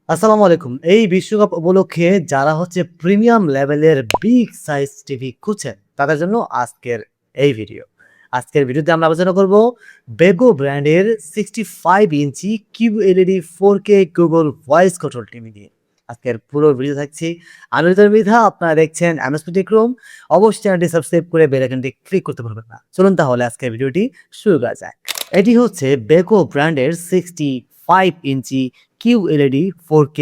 আসসালামু আলাইকুম। এই বিশ্বকাপ উপলক্ষে যারা হচ্ছে প্রিমিয়াম লেভেলের বিগ সাইজ টিভি খুঁজছেন, তাদের জন্য আজকের এই ভিডিও। আজকের ভিডিওতে আমরা আলোচনা করব বেগো ব্র্যান্ডের 65 ইঞ্চি QLED 4K Google voice control TV নিয়ে। আজকের পুরো ভিডিও থাকছে। আমি রিতন মৃধা, আপনারা দেখছেন এমএসপি টেক রুম। অবশ্যই চ্যানেলটি সাবস্ক্রাইব করে বেল আইকনটি ক্লিক করতে ভুলবেন না। চলুন তাহলে আজকের ভিডিওটি শুরু করা যাক। এটি হচ্ছে বেগো ব্র্যান্ডের 65 ইঞ্চি QLED 4K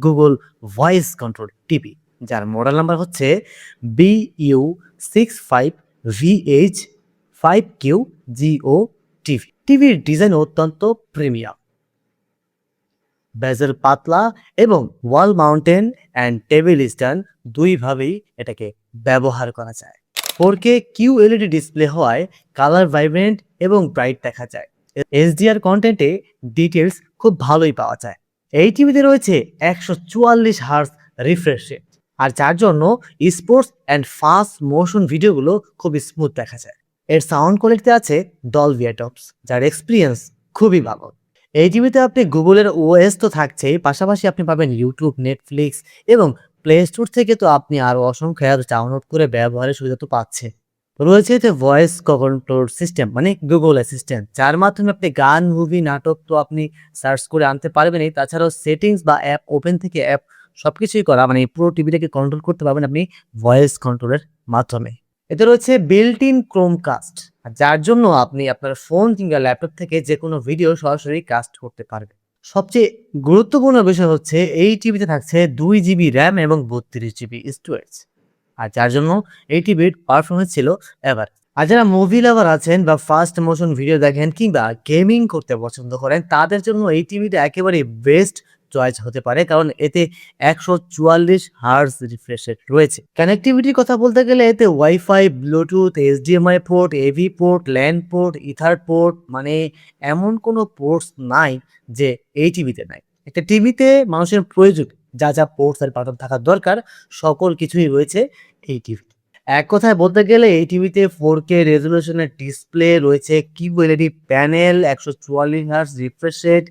Google voice control TV, যার মডেল নাম্বার হচ্ছে BU65VH5QGO টিভি। টিভির ডিজাইন অত্যন্ত প্রিমিয়াম, বেজেল পাতলা এবং ওয়াল মাউন্টেন অ্যান্ড টেবিল স্ট্যান্ড দুইভাবেই এটাকে ব্যবহার করা যায়। 4K QLED ডিসপ্লে হওয়ায় কালার ভাইব্রেন্ট এবং ব্রাইট দেখা যায়। HDR কন্টেন্টে ডিটেলস খুব ভালোই পাওয়া যায়। এই টিভিতে রয়েছে 144 হার্জ রিফ্রেশ রেট, আর যার জন্য স্পোর্টস অ্যান্ড ফাস্ট মোশন ভিডিওগুলো খুব স্মুথ দেখা যায়। এর সাউন্ড কোয়ালিটিতে আছে ডলবি অ্যাটমস, যার এক্সপিরিয়েন্স খুবই ভালো। এই টিভিতে আপনি গুগলের ওএস তো থাকছেই, পাশাপাশি আপনি পাবেন ইউটিউব, নেটফ্লিক্স এবং প্লে স্টোর থেকে তো আপনি আরও অসংখ্য অ্যাপ ডাউনলোড করে ব্যবহারের সুবিধা তো পাচ্ছে। রয়েছে এতে ভয়েস কন্ট্রোল সিস্টেম, মানে গুগল অ্যাসিস্ট্যান্ট, যার মাধ্যমে আপনি গান, মুভি, নাটক তো আপনি সার্চ করে আনতে পারবেনই। তাছাড়াও সেটিংস বা অ্যাপ ওপেন থেকে অ্যাপ সবকিছুই করা, মানে পুরো টিভিটাকে কন্ট্রোল করতে পারবেন আপনি ভয়েস কন্ট্রোলের মাধ্যমে। এতে রয়েছে বিল্ট ইন ক্রোমকাস্ট, যার জন্য আপনি আপনার ফোন কিংবা ল্যাপটপ থেকে যে কোনো ভিডিও সরাসরি কাস্ট করতে পারবেন। সবচেয়ে গুরুত্বপূর্ণ বিষয় হচ্ছে এই টিভিতে থাকছে 2 জিবি র্যাম এবং 32 জিবি স্টোরেজ, আর যার জন্য এই টিভির পারফরমেন্স ছিল এভার। আর যারা মুভি লাভার আছেন বা ফাস্ট মোশন ভিডিও দেখেন কিংবা গেমিং করতে পছন্দ করেন, তাদের জন্য এই টিভিটা একেবারে বেস্ট চয়েস হতে পারে, কারণ এতে 144 হার্জ রিফ্রেশ রেট রয়েছে। কানেক্টিভিটির কথা বলতে গেলে এতে WiFi, Bluetooth, HDMI port, AV port, LAN port, ether port, মানে এমন কোনো পোর্টস নাই যে এই টিভিতে নাই। একটা টিভিতে মানুষের প্রয়োজন যা যা পোর্টস আর বাটন থাকার দরকার, সকল কিছুই রয়েছে এই টিভি। এক কথায় বলতে গেলে এই টিভিতে 4K রেজলিউশনের ডিসপ্লে রয়েছে, QLED panel, 144 hertz refresh rate,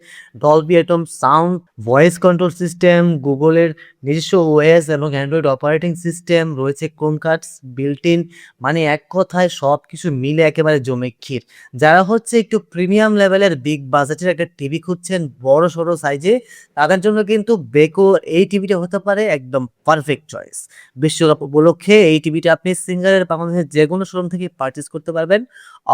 Dolby atom sound, voice control system, গুগলের নিজস্ব ওএস এবং অ্যান্ড্রয়েড অপারেটিং সিস্টেম, রয়েছে ক্রোমকাস্ট বিল্ট ইন, মানে এক কথায় সব কিছু মিলে একেবারে জমে ক্ষীর। যারা হচ্ছে একটু প্রিমিয়াম লেভেলের বিগ বাজেটের একটা টিভি খুঁজছেন বড় সড়ো সাইজে, তাদের জন্য কিন্তু বেকো এই টিভিটা হতে পারে একদম পারফেক্ট চয়েস। বিশ্বকাপ উপলক্ষে এই টিভিটা আপনি সিঙ্গারের বাংলাদেশের যে কোনো শোরুম থেকে পারচেজ করতে পারবেন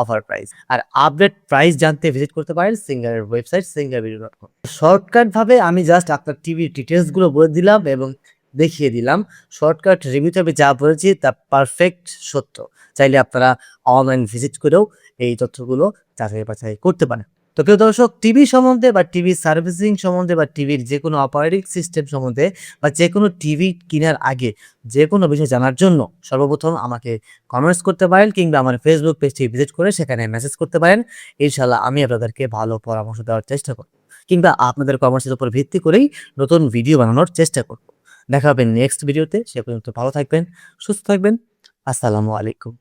অফার প্রাইস। আর আপডেট প্রাইস জানতে ভিজিট করতে পারেন সিঙ্গারের ওয়েবসাইট singarvideo.com। শর্টকাট ভাবে আমি জাস্ট আপনার টিভির ডিটেলসগুলো বলে দিলাম এবং দেখিয়ে দিলাম। শর্টকাট রিভিউতে আমি যা বলেছি তা পারফেক্ট সত্য। চাইলে আপনারা অনলাইন ভিজিট করেও এই তথ্যগুলো যাচাই বাছাই করতে পারেন। তো প্রিয় দর্শক, টিভি সম্বন্ধে বা টিভি সার্ভিসিং সম্বন্ধে বা টিভির যে কোনো অপারেটিং সিস্টেম সম্বন্ধে বা যে কোনো টিভি কেনার আগে যে কোনো বিষয় জানার জন্য সর্বপ্রথম আমাকে কমেন্টস করতে পারেন কিংবা আমার ফেসবুক পেজটি ভিজিট করে সেখানে মেসেজ করতে পারেন। ইনশাল্লাহ আমি আপনাদেরকে ভালো পরামর্শ দেওয়ার চেষ্টা করব, কিংবা আপনাদের কমেন্টসের উপর ভিত্তি করেই নতুন ভিডিও বানানোর চেষ্টা করব। দেখা হবে নেক্সট ভিডিওতে। সে পর্যন্ত ভালো থাকবেন, সুস্থ থাকবেন। আসসালামু আলাইকুম।